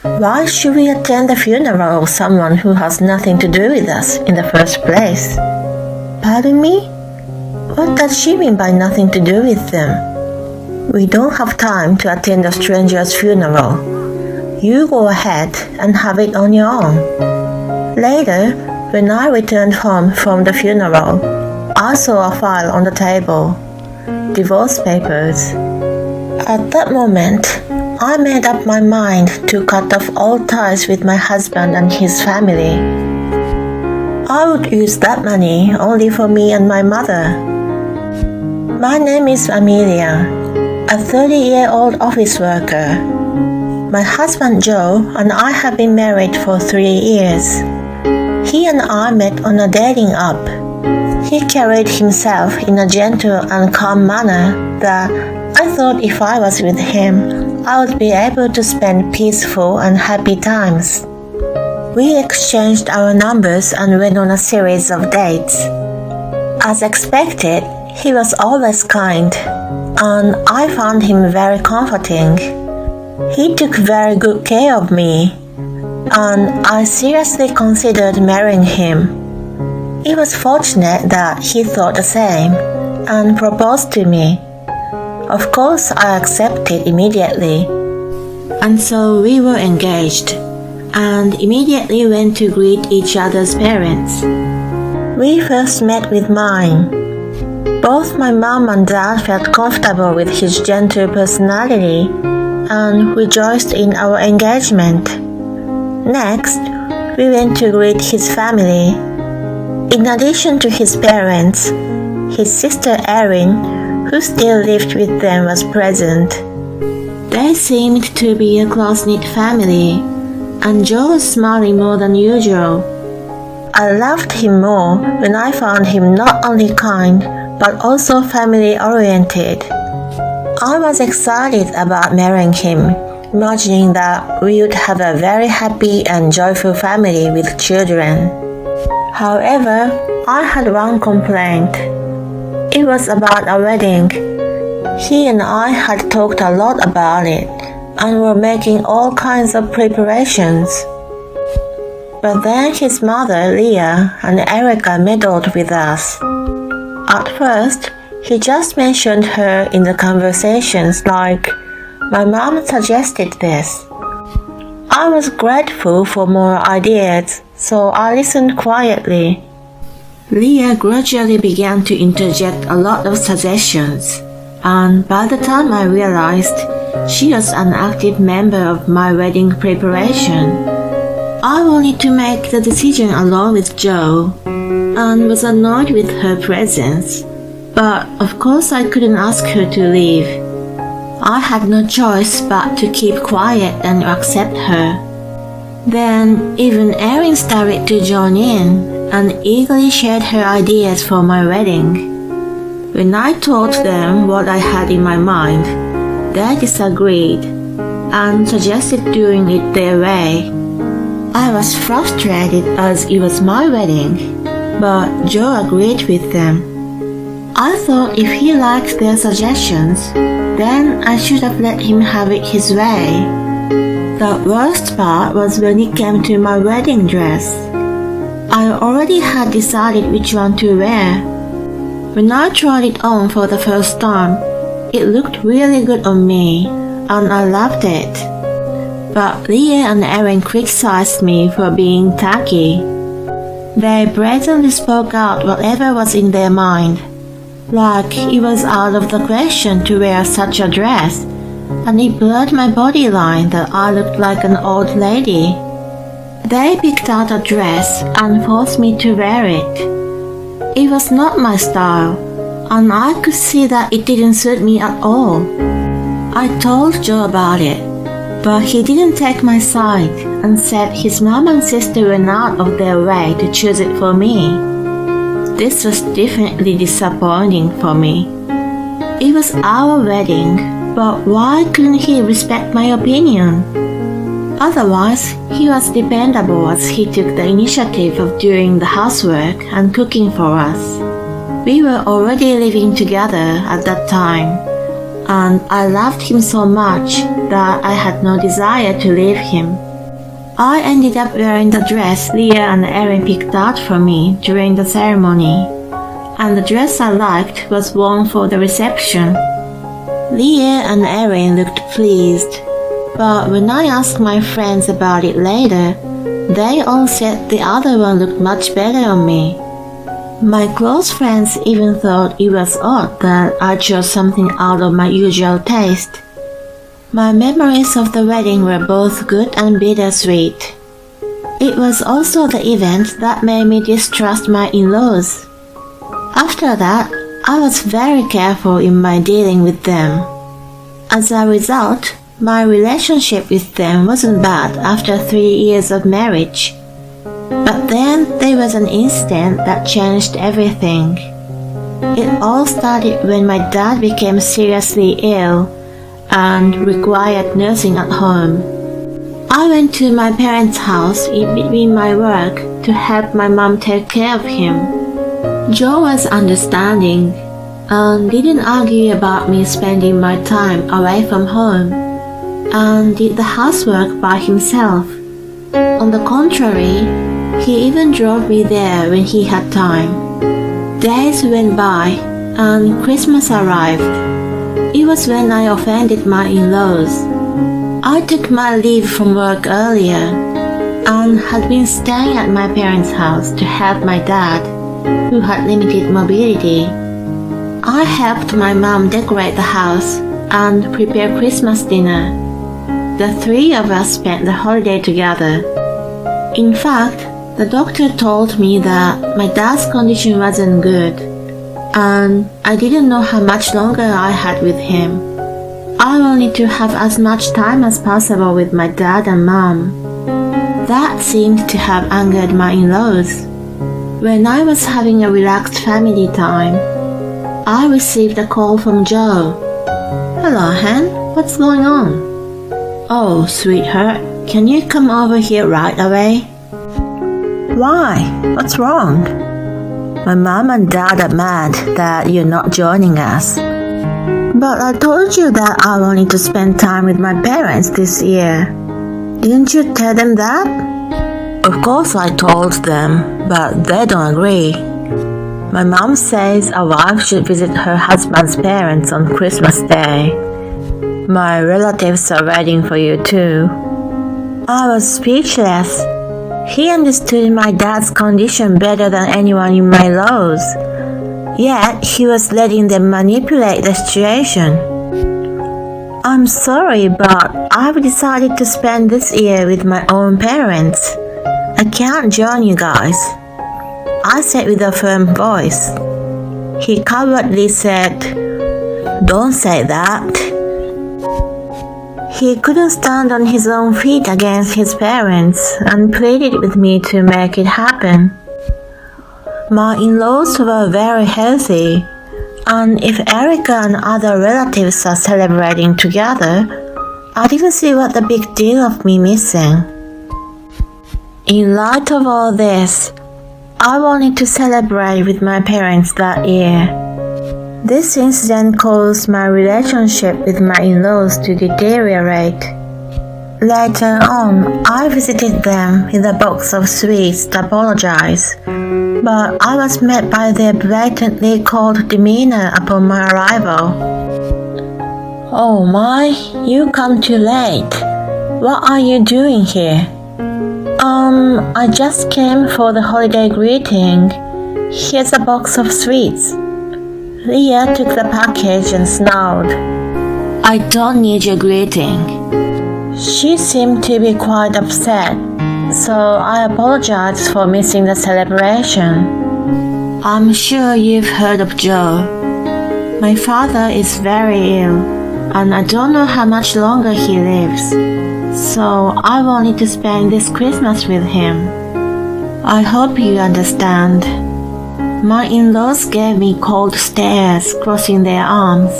Why should we attend the funeral of someone who has nothing to do with us in the first place? Pardon me? What does she mean by nothing to do with them? We don't have time to attend a stranger's funeral. You go ahead and have it on your own. Later, when I returned home from the funeral, I saw a file on the table. Divorce papers. At that moment, I made up my mind to cut off all ties with my husband and his family. I would use that money only for me and my mother. My name is Amelia, a 30-year-old office worker. My husband Joe and I have been married for 3 years. He and I met on a dating app. He carried himself in a gentle and calm manner that I thought if I was with him, I would be able to spend peaceful and happy times. We exchanged our numbers and went on a series of dates. As expected, he was always kind, and I found him very comforting. He took very good care of me, and I seriously considered marrying him. It was fortunate that he thought the same and proposed to me. Of course, I accepted immediately, and so we were engaged and immediately went to greet each other's parents. We first met with mine. Both my mom and dad felt comfortable with his gentle personality and rejoiced in our engagement. Next, we went to greet his family. In addition to his parents, his sister Erin, who still lived with them, was present. They seemed to be a close-knit family, and Joe was smiling more than usual. I loved him more when I found him not only kind, but also family-oriented. I was excited about marrying him, imagining that we would have a very happy and joyful family with children. However, I had one complaint. It was about a wedding. He and I had talked a lot about it and were making all kinds of preparations. But then his mother, Leah, and Erica meddled with us. At first, he just mentioned her in the conversations like, "My mom suggested this." I was grateful for more ideas, so I listened quietly. Leah gradually began to interject a lot of suggestions, and by the time I realized, she was an active member of my wedding preparation. I wanted to make the decision along with Joe, and was annoyed with her presence, but of course I couldn't ask her to leave. I had no choice but to keep quiet and accept her. Then even Erin started to join in and eagerly shared her ideas for my wedding. When I told them what I had in my mind, they disagreed and suggested doing it their way. I was frustrated as it was my wedding, but Joe agreed with them. I thought if he liked their suggestions, then I should have let him have it his way. The worst part was when it came to my wedding dress. I already had decided which one to wear. When I tried it on for the first time, it looked really good on me, and I loved it. But Leah and Erin criticized me for being tacky. They brazenly spoke out whatever was in their mind, like it was out of the question to wear such a dress, and it blurred my body line that I looked like an old lady. They picked out a dress and forced me to wear it. It was not my style, and I could see that it didn't suit me at all. I told Joe about it, but he didn't take my side and said his mom and sister went out of their way to choose it for me. This was definitely disappointing for me. It was our wedding, but why couldn't he respect my opinion? Otherwise, he was dependable as he took the initiative of doing the housework and cooking for us. We were already living together at that time, and I loved him so much that I had no desire to leave him. I ended up wearing the dress Leah and Erin picked out for me during the ceremony, and the dress I liked was worn for the reception. Leah and Erin looked pleased, but when I asked my friends about it later, they all said the other one looked much better on me. My close friends even thought it was odd that I chose something out of my usual taste. My memories of the wedding were both good and bittersweet. It was also the event that made me distrust my in-laws. After that, I was very careful in my dealing with them. As a result, my relationship with them wasn't bad after 3 years of marriage. But then there was an incident that changed everything. It all started when my dad became seriously ill and required nursing at home. I went to my parents' house in between my work to help my mom take care of him. Joe was understanding and didn't argue about me spending my time away from home and did the housework by himself. On the contrary, he even drove me there when he had time. Days went by and Christmas arrived. It was when I offended my in-laws. I took my leave from work earlier and had been staying at my parents' house to help my dad, who had limited mobility. I helped my mom decorate the house and prepare Christmas dinner. The three of us spent the holiday together. In fact, the doctor told me that my dad's condition wasn't good, and I didn't know how much longer I had with him. I wanted to have as much time as possible with my dad and mom. That seemed to have angered my in-laws. When I was having a relaxed family time, I received a call from Joe. "Hello, Han. What's going on?" "Oh, sweetheart, can you come over here right away?" "Why? What's wrong?" "My mom and dad are mad that you're not joining us." "But I told you that I wanted to spend time with my parents this year. Didn't you tell them that?" "Of course I told them, but they don't agree. My mom says a wife should visit her husband's parents on Christmas Day. My relatives are waiting for you too." I was speechless. He understood my dad's condition better than anyone in my laws, yet he was letting them manipulate the situation. "I'm sorry, but I've decided to spend this year with my own parents. I can't join you guys," I said with a firm voice. He cowardly said, "Don't say that." He couldn't stand on his own feet against his parents and pleaded with me to make it happen. My in-laws were very healthy, and if Erica and other relatives are celebrating together, I didn't see what the big deal of me missing. In light of all this, I wanted to celebrate with my parents that year. This incident caused my relationship with my in-laws to deteriorate. Later on, I visited them with a box of sweets to apologize, but I was met by their blatantly cold demeanor upon my arrival. "Oh my, you come too late. What are you doing here?" I just came for the holiday greeting. Here's a box of sweets." Leah took the package and snarled, "I don't need your greeting." She seemed to be quite upset, so I apologized for missing the celebration. "I'm sure you've heard of Joe. My father is very ill, and I don't know how much longer he lives, so I wanted to spend this Christmas with him. I hope you understand." My in-laws gave me cold stares, crossing their arms.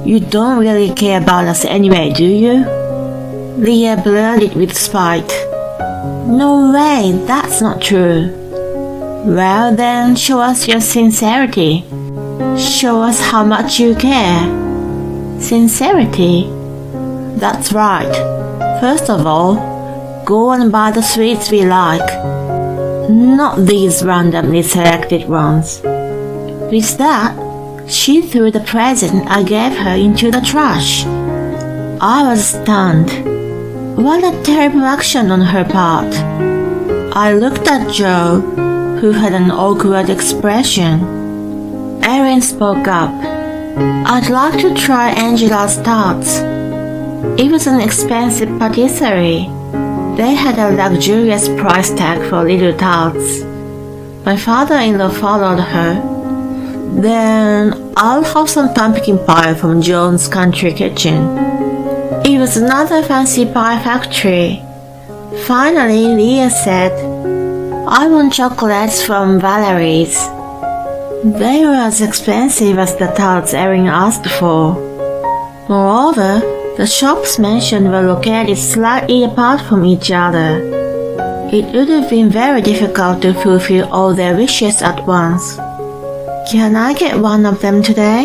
"You don't really care about us anyway, do you?" Leah blurted with spite. "No way, that's not true." "Well then, show us your sincerity. Show us how much you care." "Sincerity?" "That's right. First of all, go and buy the sweets we like. Not these randomly selected ones." With that, she threw the present I gave her into the trash. I was stunned. What a terrible action on her part. I looked at Joe, who had an awkward expression. Erin spoke up. "I'd like to try Angela's tarts." It was an expensive patisserie. They had a luxurious price tag for little tarts. My father-in-law followed her. "Then I'll have some pumpkin pie from Joan's Country Kitchen." It was another fancy pie factory. Finally, Leah said, "I want chocolates from Valerie's." They were as expensive as the tarts Erin asked for. Moreover, the shops mentioned were located slightly apart from each other. It would have been very difficult to fulfill all their wishes at once. "Can I get one of them today?"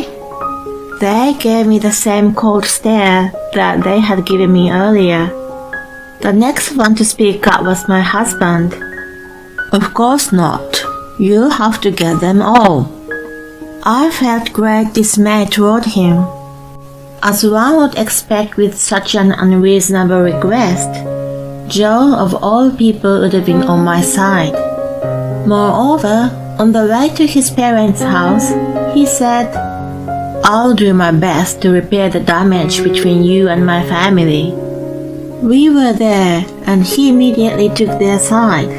They gave me the same cold stare that they had given me earlier. The next one to speak up was my husband. "Of course not. You'll have to get them all." I felt great dismay toward him. As one would expect with such an unreasonable request, Joe of all people would have been on my side. Moreover, on the way to his parents' house, he said, "I'll do my best to repair the damage between you and my family." We were there, and he immediately took their side.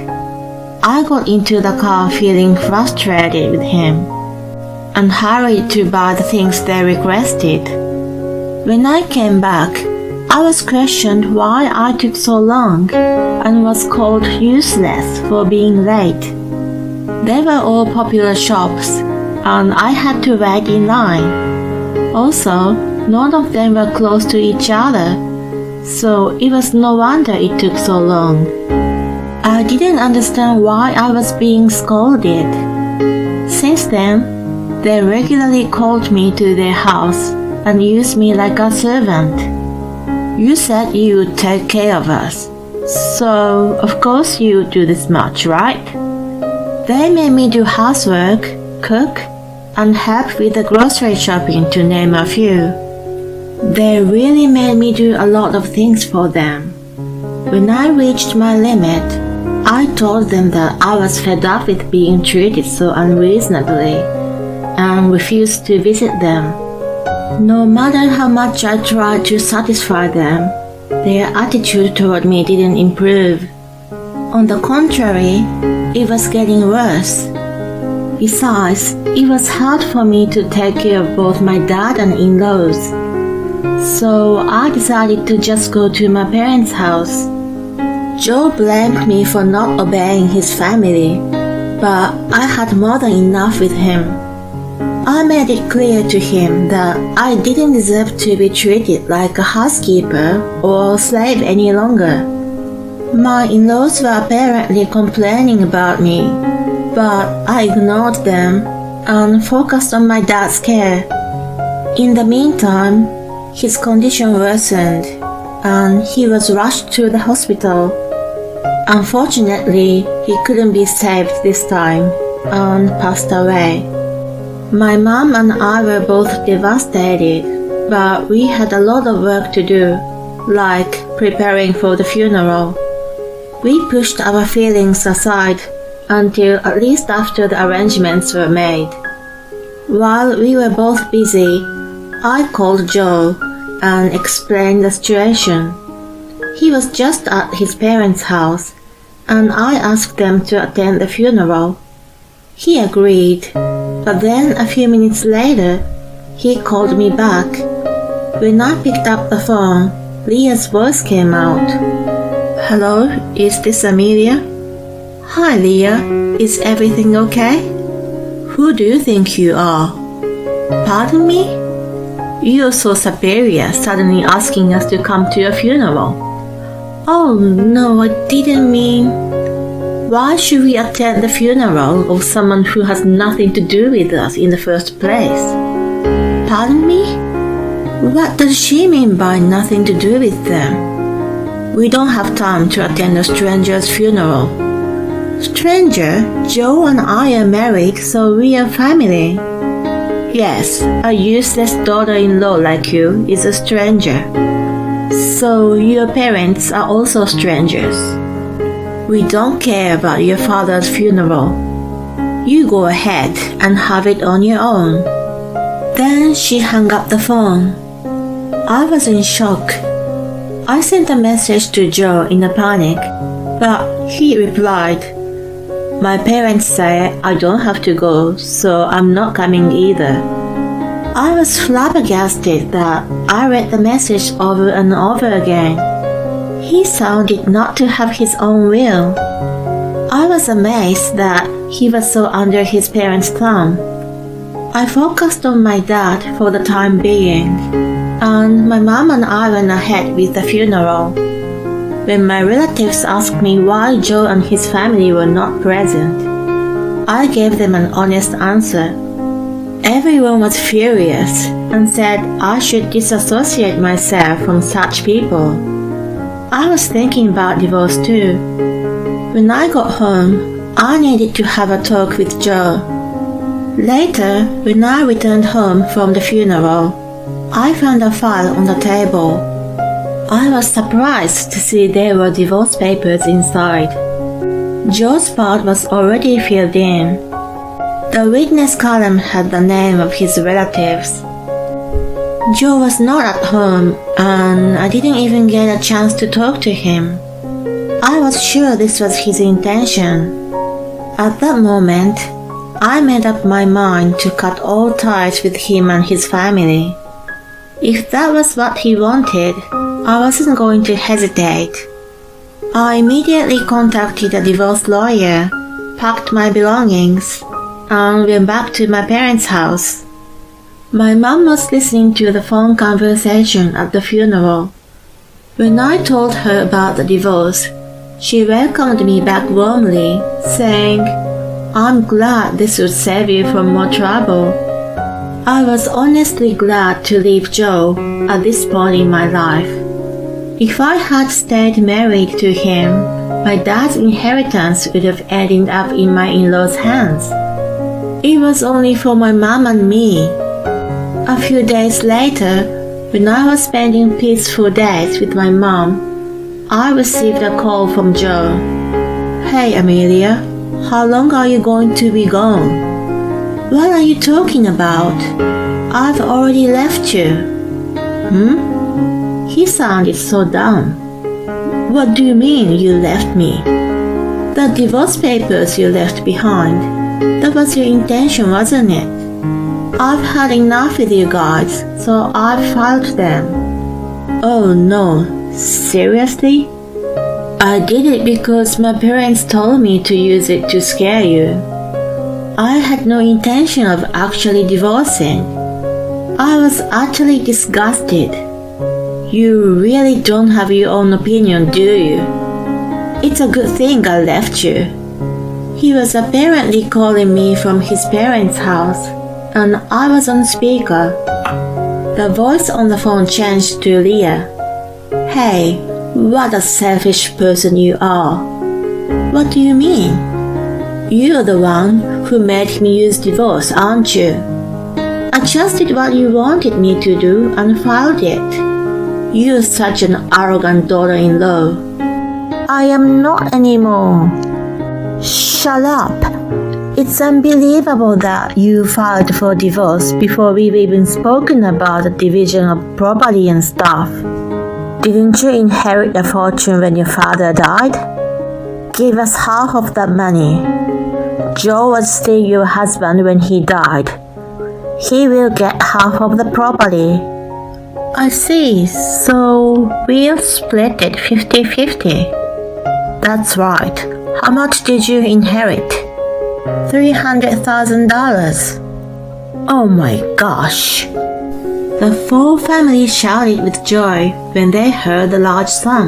I got into the car feeling frustrated with him, and hurried to buy the things they requested. When I came back, I was questioned why I took so long, and was called useless for being late. They were all popular shops, and I had to wait in line. Also, none of them were close to each other, so it was no wonder it took so long. I didn't understand why I was being scolded. Since then, they regularly called me to their house and used me like a servant. "You said you would take care of us, so of course you would do this much, right?" They made me do housework, cook, and help with the grocery shopping, to name a few. They really made me do a lot of things for them. When I reached my limit, I told them that I was fed up with being treated so unreasonably, and refused to visit them. No matter how much I tried to satisfy them, their attitude toward me didn't improve. On the contrary, it was getting worse. Besides, it was hard for me to take care of both my dad and in-laws. So I decided to just go to my parents' house. Joe blamed me for not obeying his family, but I had more than enough with him. I made it clear to him that I didn't deserve to be treated like a housekeeper or a slave any longer. My in-laws were apparently complaining about me, but I ignored them and focused on my dad's care. In the meantime, his condition worsened, and he was rushed to the hospital. Unfortunately, he couldn't be saved this time and passed away. My mom and I were both devastated, but we had a lot of work to do, like preparing for the funeral. We pushed our feelings aside until at least after the arrangements were made. While we were both busy, I called Joe and explained the situation. He was just at his parents' house, and I asked them to attend the funeral. He agreed, but then a few minutes later, he called me back. When I picked up the phone, Leah's voice came out. "Hello, is this Amelia?" "Hi, Leah. Is everything okay?" "Who do you think you are?" "Pardon me?" "You're so superior, suddenly asking us to come to your funeral." "Oh, no, I didn't mean..." "Why should we attend the funeral of someone who has nothing to do with us in the first place?" "Pardon me? What does she mean by nothing to do with them?" We don't have time to attend a stranger's funeral. Stranger? Joe and I are married, so we are family. Yes, a useless daughter-in-law like you is a stranger. So your parents are also strangers. We don't care about your father's funeral. You go ahead and have it on your own. Then she hung up the phone. I was in shock. I sent a message to Joe in a panic, but he replied, "My parents say I don't have to go, so I'm not coming either." I was flabbergasted that I read the message over and over again. He sounded not to have his own will. I was amazed that he was so under his parents' thumb. I focused on my dad for the time being, and my mom and I went ahead with the funeral. When my relatives asked me why Joe and his family were not present, I gave them an honest answer. Everyone was furious and said I should disassociate myself from such people. I was thinking about divorce too. When I got home, I needed to have a talk with Joe. Later, when I returned home from the funeral, I found a file on the table. I was surprised to see there were divorce papers inside. Joe's part was already filled in. The witness column had the name of his relatives. Joe was not at home, and I didn't even get a chance to talk to him. I was sure this was his intention. At that moment, I made up my mind to cut all ties with him and his family. If that was what he wanted, I wasn't going to hesitate. I immediately contacted a divorce lawyer, packed my belongings, and went back to my parents' house. My mom was listening to the phone conversation at the funeral. When I told her about the divorce, she welcomed me back warmly, saying, "I'm glad this would save you from more trouble." I was honestly glad to leave Joe at this point in my life. If I had stayed married to him, my dad's inheritance would have ended up in my in-laws' hands. It was only for my mom and me. A few days later, when I was spending peaceful days with my mom, I received a call from Joe. "Hey Amelia, how long are you going to be gone?" "What are you talking about? I've already left you." He sounded so dumb. "What do you mean you left me?" "The divorce papers you left behind. That was your intention, wasn't it? I've had enough with you guys, so I've filed them." "Oh no, seriously?" "I did it because my parents told me to use it to scare you. I had no intention of actually divorcing." I was utterly disgusted. "You really don't have your own opinion, do you? It's a good thing I left you." He was apparently calling me from his parents' house, and I was on speaker. The voice on the phone changed to Leah. "Hey, what a selfish person you are." "What do you mean?" "You're the one who made me use divorce, aren't you?" "I just did what you wanted me to do and filed it." "You're such an arrogant daughter-in-law." "I am not anymore." "Shut up. It's unbelievable that you filed for divorce before we've even spoken about the division of property and stuff. Didn't you inherit a fortune when your father died? Give us half of that money. Joe was still your husband when he died. He will get half of the property." "I see, so we'll split it 50-50. "That's right. How much did you inherit?" $300,000. "Oh my gosh." The full family shouted with joy when they heard the large sum.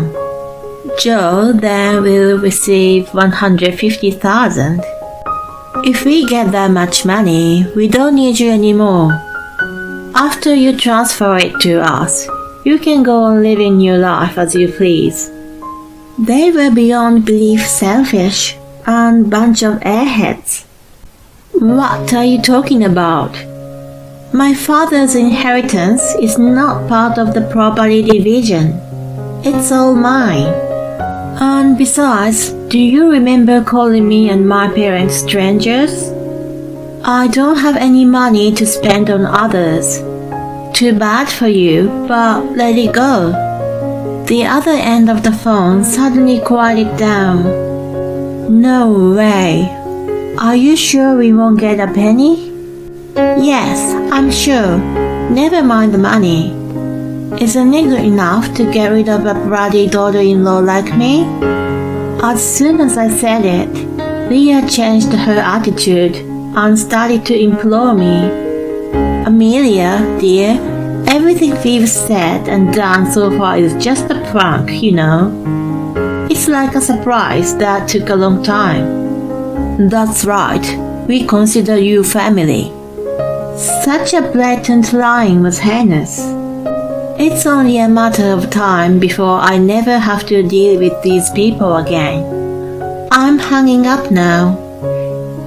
Joe then will receive $150,000. "If we get that much money, we don't need you anymore. After you transfer it to us, you can go on living your life as you please. They were beyond belief selfish and bunch of airheads. What are you talking about? My father's inheritance is not part of the property division. It's all mine. And besides, do you remember calling me and my parents strangers? I don't have any money to spend on others. Too bad for you, but let it go. The other end of the phone suddenly quieted down. No way. Are you sure we won't get a penny? Yes, I'm sure. Never mind the money. Isn't it good enough to get rid of a bratty daughter-in-law like me? As soon as I said it, Leah changed her attitude and started to implore me. Amelia, dear, everything we've said and done so far is just a prank, you know. It's like a surprise that took a long time. That's right, we consider you family. Such a blatant lying was heinous. It's only a matter of time before I never have to deal with these people again. I'm hanging up now.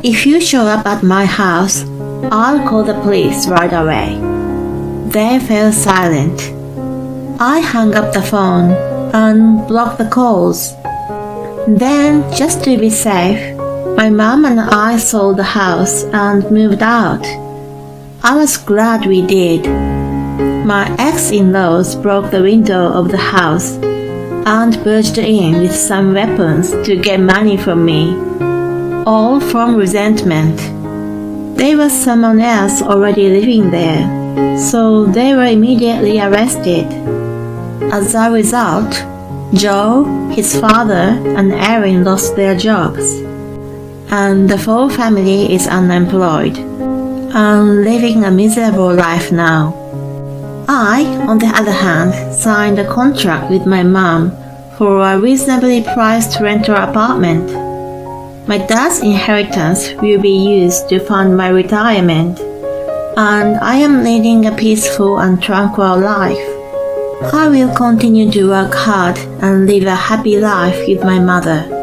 If you show up at my house, I'll call the police right away. They fell silent. I hung up the phone and blocked the calls. Then, just to be safe, my mom and I sold the house and moved out. I was glad we did. My ex-in-laws broke the window of the house and burst in with some weapons to get money from me, all from resentment. There was someone else already living there, so they were immediately arrested. As a result, Joe, his father, and Erin lost their jobs, and the whole family is unemployed and living a miserable life now. I, on the other hand, signed a contract with my mom for a reasonably priced rental apartment. My dad's inheritance will be used to fund my retirement, and I am leading a peaceful and tranquil life. I will continue to work hard and live a happy life with my mother.